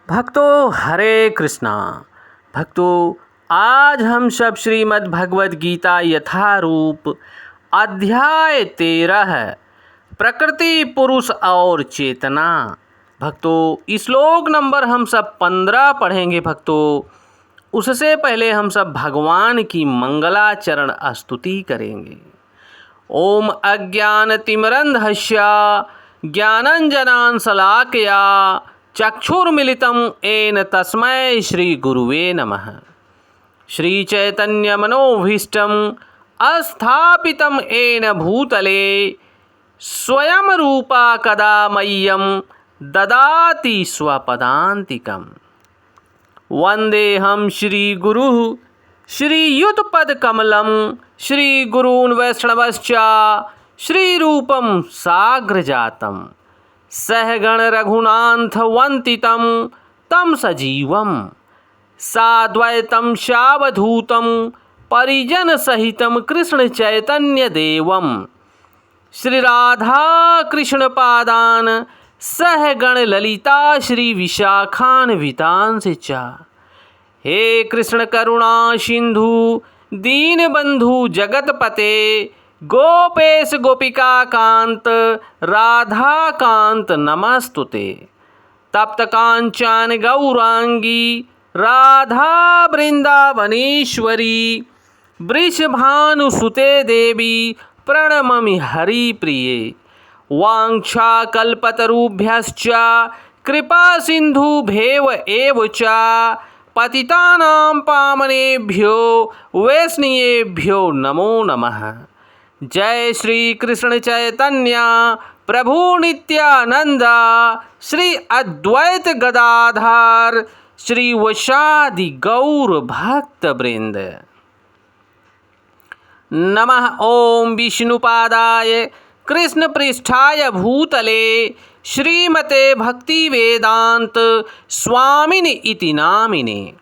भक्तों हरे कृष्णा। भक्तों आज हम सब श्रीमद् भगवद गीता यथारूप अध्याय 13 प्रकृति पुरुष और चेतना। भक्तों श्लोक नंबर हम सब 15 पढ़ेंगे। भक्तों उससे पहले हम सब भगवान की मंगलाचरण स्तुति करेंगे। ओम अज्ञानतिमिरन्धस्य ज्ञानंजनान् शलाकया चक्षुर्मिलितं येन तस्मै श्रीगुरुवे नमः। श्रीचैतन्यमनोभीष्टं स्थापितं येन भूतले स्वयं रूपा कदा मह्यं ददाति स्वपदान्तिकम्। वन्देऽहं श्रीगुरुः श्रीयुतपदकमलं श्रीगुरून् वैष्णवश्च श्रीरूपं साग्रजातं सहगण रघुनाथवन्दितं तं सजीवं साद्वैतं सावधूतं परिजनसहितं कृष्णचैतन्यदेवं श्रीराधाकृष्णपादान् सहगण ललिता श्रीविशाखान्वितांश्च। हे कृष्ण करुणा सिंधु दीनबंधु जगतपते गोपेश गोपिका कांत राधा कांत नमस्तुते। तप्त कांचन गौरांगी राधा वृंदावनेश्वरी वृषभानुसुते देवी प्रणममि हरिप्रिये। वाञ्छाकल्पतरुभ्यश्च कृपा सिन्धुभ्येव एव च पतितानां पावनेभ्यो वैष्णवेभ्यो नमो नमः। जय श्री कृष्ण चैतन्य प्रभु नित्यानंद श्री अद्वैत गदाधर श्री वशादि गौर भक्त वृंद। नमः ओम विष्णुपादाय कृष्ण पृष्ठाय भूतले श्रीमते भक्ति वेदांत स्वामिनि इति नामिने।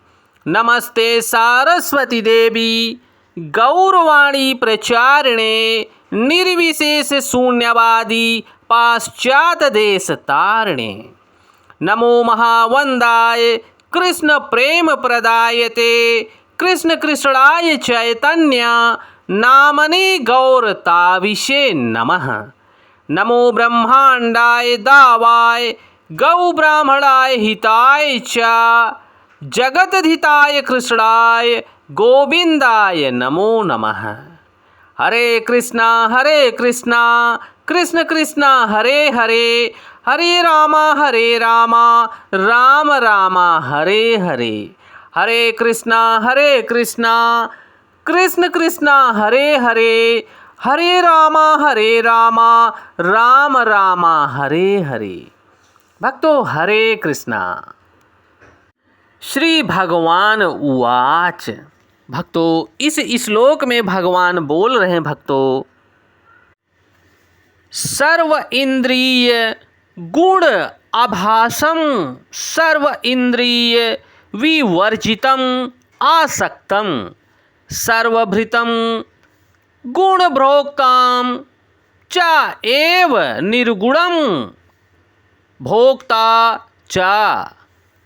नमस्ते सारस्वती देवी गौरवाणी प्रचारिणे निर्विशेष शून्यवादी पाश्चात देश तारिणे। नमो महावंदाय कृष्ण प्रेम प्रदायते कृष्ण कृष्णाय चैतन्य नामने गौरताविषे नमः। नमो ब्रह्मांडाय दावाय गौ ब्राह्मणाय हिताय च जगतधिताय कृष्णाय गोविंदाय नमो नमः। हरे कृष्णा कृष्ण कृष्णा हरे हरे हरे राम राम राम हरे हरे। हरे कृष्णा कृष्ण कृष्णा हरे हरे हरे राम राम राम हरे हरे। भक्तों हरे कृष्णा। श्री भगवान उवाच। भक्तों इस श्लोक में भगवान बोल रहे हैं। भक्तों सर्व इंद्रिय गुण आभासम सर्व इंद्रिय विवर्जितम आसक्तम सर्वभृतम गुण भोक्ताम च एव निर्गुणम भोक्ता च।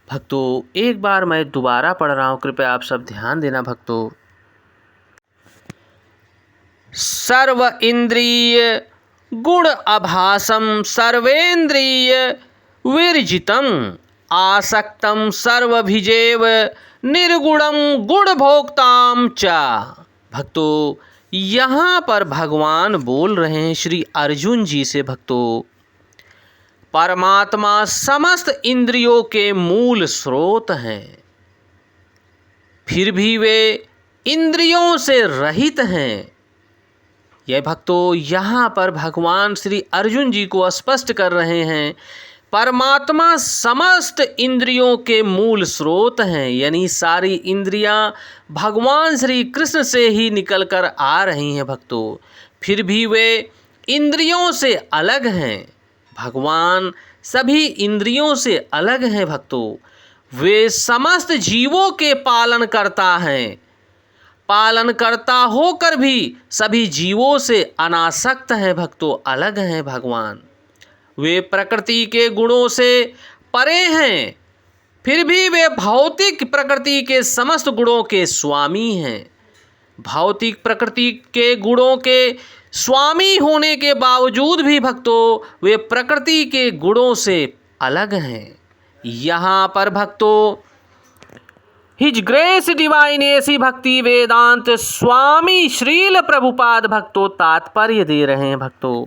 भक्तों एक बार मैं दोबारा पढ़ रहा हूँ, कृपया आप सब ध्यान देना। भक्तों सर्व इंद्रिय गुण आभासम सर्वेन्द्रिय विर्जितम आसक्तम सर्वभिजेव निर्गुणम गुण भोक्ताम च। भक्तों यहाँ पर भगवान बोल रहे हैं श्री अर्जुन जी से। भक्तों परमात्मा समस्त इंद्रियों के मूल स्रोत हैं, फिर भी वे इंद्रियों से रहित हैं। यह भक्तों यहाँ पर भगवान श्री अर्जुन जी को स्पष्ट कर रहे हैं परमात्मा समस्त इंद्रियों के मूल स्रोत हैं, यानी सारी इंद्रियां भगवान श्री कृष्ण से ही निकलकर आ रही हैं। भक्तों फिर भी वे इंद्रियों से अलग हैं। भगवान सभी इंद्रियों से अलग हैं। भक्तों वे समस्त जीवों के पालन करता हैं, पालन करता होकर भी सभी जीवों से अनासक्त हैं। भक्तों अलग हैं भगवान। वे प्रकृति के गुणों से परे हैं, फिर भी वे भौतिक प्रकृति के समस्त गुणों के स्वामी हैं। भौतिक प्रकृति के गुणों के स्वामी होने के बावजूद भी भक्तों वे प्रकृति के गुणों से अलग हैं। यहाँ पर भक्तों हिज ग्रेस डिवाइन एसी भक्ति वेदांत स्वामी श्रील प्रभुपाद भक्तों तात्पर्य दे रहे हैं। भक्तों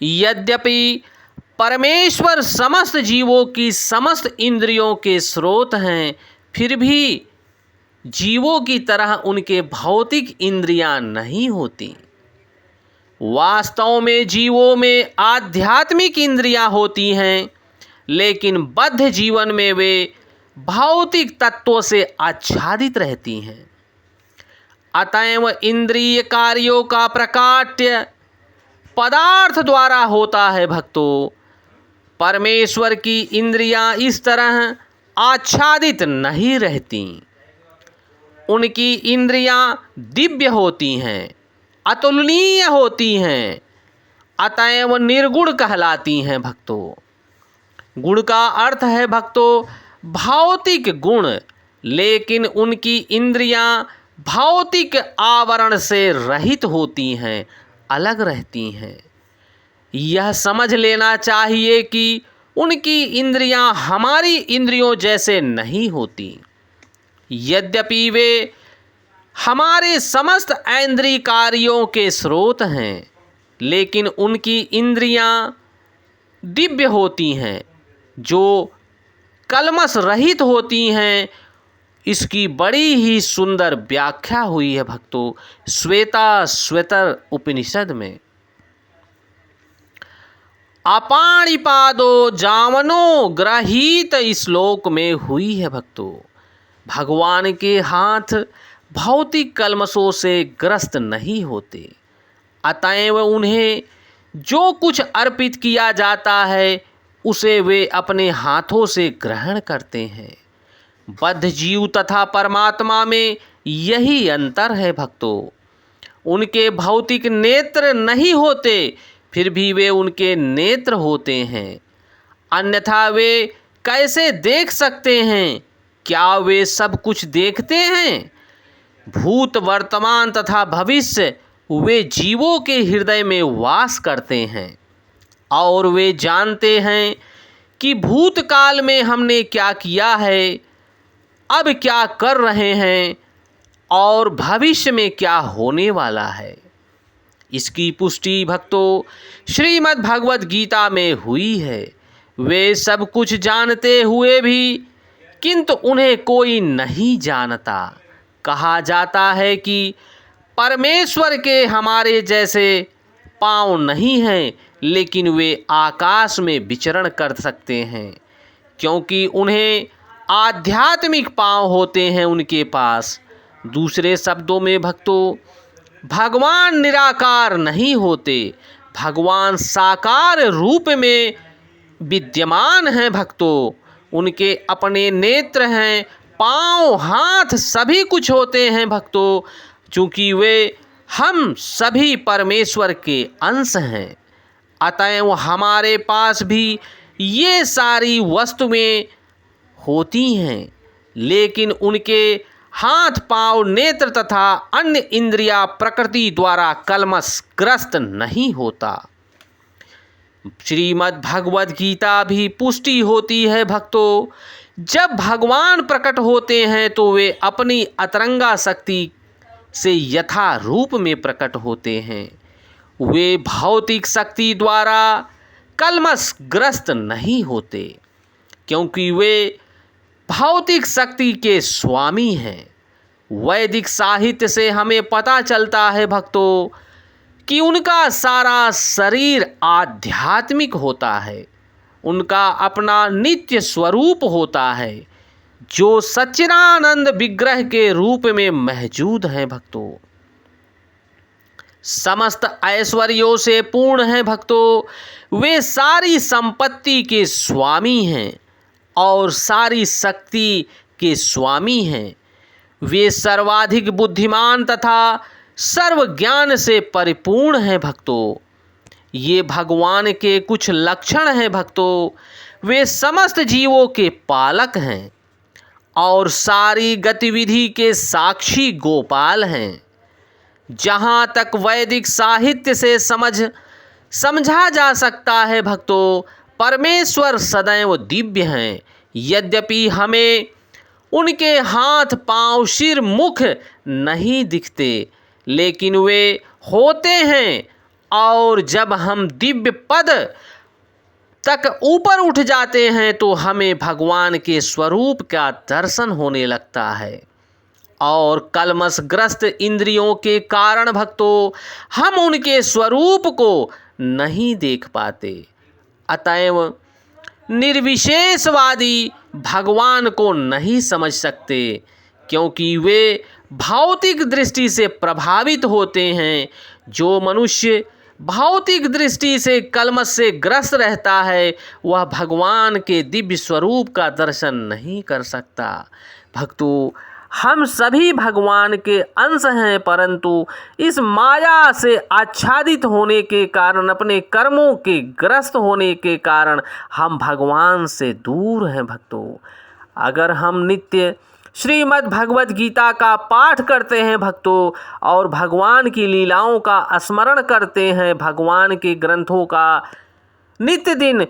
यद्यपि परमेश्वर समस्त जीवों की समस्त इंद्रियों के स्रोत हैं, फिर भी जीवों की तरह उनके भौतिक इंद्रियां नहीं होती। वास्तव में जीवों में आध्यात्मिक इंद्रियां होती हैं, लेकिन बद्ध जीवन में वे भौतिक तत्वों से आच्छादित रहती हैं। अतएव इंद्रिय कार्यों का प्रकाट्य पदार्थ द्वारा होता है। भक्तों परमेश्वर की इंद्रियां इस तरह आच्छादित नहीं रहती। उनकी इंद्रियां दिव्य होती हैं, अतुलनीय होती हैं, अतएव निर्गुण कहलाती हैं। भक्तों गुण का अर्थ है भक्तों भौतिक गुण, लेकिन उनकी इंद्रियां भौतिक आवरण से रहित होती हैं, अलग रहती हैं। यह समझ लेना चाहिए कि उनकी इंद्रियां हमारी इंद्रियों जैसे नहीं होती। यद्यपि वे हमारे समस्त इंद्रिय कार्यों के स्रोत हैं, लेकिन उनकी इंद्रियां दिव्य होती हैं, जो कलमश रहित होती हैं। इसकी बड़ी ही सुंदर व्याख्या हुई है भक्तों श्वेताश्वतर उपनिषद में। अपाणिपादो जावनो ग्रहीत श्लोक में हुई है। भक्तों भगवान के हाथ भौतिक कलमशों से ग्रस्त नहीं होते, अतएव उन्हें जो कुछ अर्पित किया जाता है उसे वे अपने हाथों से ग्रहण करते हैं। बद्ध जीव तथा परमात्मा में यही अंतर है। भक्तों उनके भौतिक नेत्र नहीं होते, फिर भी वे उनके नेत्र होते हैं, अन्यथा वे कैसे देख सकते हैं? क्या वे सब कुछ देखते हैं? भूत वर्तमान तथा भविष्य वे जीवों के हृदय में वास करते हैं और वे जानते हैं कि भूतकाल में हमने क्या किया है, अब क्या कर रहे हैं और भविष्य में क्या होने वाला है। इसकी पुष्टि भक्तों श्रीमद् भगवद गीता में हुई है। वे सब कुछ जानते हुए भी किंतु उन्हें कोई नहीं जानता। कहा जाता है कि परमेश्वर के हमारे जैसे पाँव नहीं हैं, लेकिन वे आकाश में विचरण कर सकते हैं, क्योंकि उन्हें आध्यात्मिक पाँव होते हैं उनके पास। दूसरे शब्दों में भक्तों भगवान निराकार नहीं होते, भगवान साकार रूप में विद्यमान हैं। भक्तों उनके अपने नेत्र हैं, पाँव, हाथ सभी कुछ होते हैं। भक्तों चूँकि वे हम सभी परमेश्वर के अंश हैं, अतएव हमारे पास भी ये सारी वस्तुएं होती हैं, लेकिन उनके हाथ, पाँव, नेत्र तथा अन्य इंद्रिया प्रकृति द्वारा कलमशग्रस्त नहीं होता। श्रीमद् भगवद गीता भी पुष्टि होती है। भक्तों जब भगवान प्रकट होते हैं तो वे अपनी अतरंगा शक्ति से यथा रूप में प्रकट होते हैं। वे भौतिक शक्ति द्वारा कलमशग्रस्त नहीं होते, क्योंकि वे भौतिक शक्ति के स्वामी हैं। वैदिक साहित्य से हमें पता चलता है भक्तों कि उनका सारा शरीर आध्यात्मिक होता है, उनका अपना नित्य स्वरूप होता है, जो सच्चिदानंद विग्रह के रूप में मौजूद है। भक्तों समस्त ऐश्वर्यों से पूर्ण है। भक्तों वे सारी संपत्ति के स्वामी हैं और सारी शक्ति के स्वामी हैं। वे सर्वाधिक बुद्धिमान तथा सर्व ज्ञान से परिपूर्ण हैं। भक्तों ये भगवान के कुछ लक्षण हैं। भक्तों वे समस्त जीवों के पालक हैं और सारी गतिविधि के साक्षी गोपाल हैं। जहाँ तक वैदिक साहित्य से समझा जा सकता है भक्तों, परमेश्वर सदैव दिव्य हैं। यद्यपि हमें उनके हाथ पांव सिर मुख नहीं दिखते, लेकिन वे होते हैं और जब हम दिव्य पद तक ऊपर उठ जाते हैं तो हमें भगवान के स्वरूप का दर्शन होने लगता है। और कलमशग्रस्त इंद्रियों के कारण भक्तों हम उनके स्वरूप को नहीं देख पाते। अतएव निर्विशेषवादी भगवान को नहीं समझ सकते, क्योंकि वे भौतिक दृष्टि से प्रभावित होते हैं। जो मनुष्य भौतिक दृष्टि से कलमश से ग्रस्त रहता है वह भगवान के दिव्य स्वरूप का दर्शन नहीं कर सकता। भक्तों, हम सभी भगवान के अंश हैं, परंतु इस माया से आच्छादित होने के कारण, अपने कर्मों के ग्रस्त होने के कारण हम भगवान से दूर हैं। भक्तों, अगर हम नित्य श्रीमद् भगवद गीता का पाठ करते हैं भक्तों, और भगवान की लीलाओं का स्मरण करते हैं, भगवान के ग्रंथों का नित्य दिन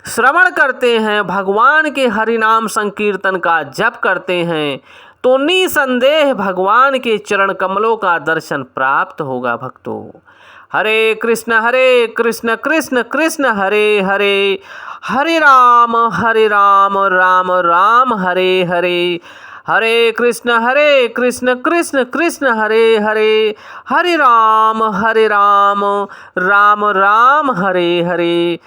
श्रवण करते हैं, भगवान के हरिनाम संकीर्तन का जप करते हैं, तो निसंदेह भगवान के चरण कमलों का दर्शन प्राप्त होगा। भक्तों, हरे कृष्ण कृष्ण कृष्ण हरे हरे, हरे राम राम राम हरे हरे, हरे कृष्ण कृष्ण कृष्ण हरे हरे, हरे राम राम राम हरे हरे।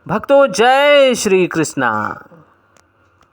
भक्तों, जय श्री कृष्णा।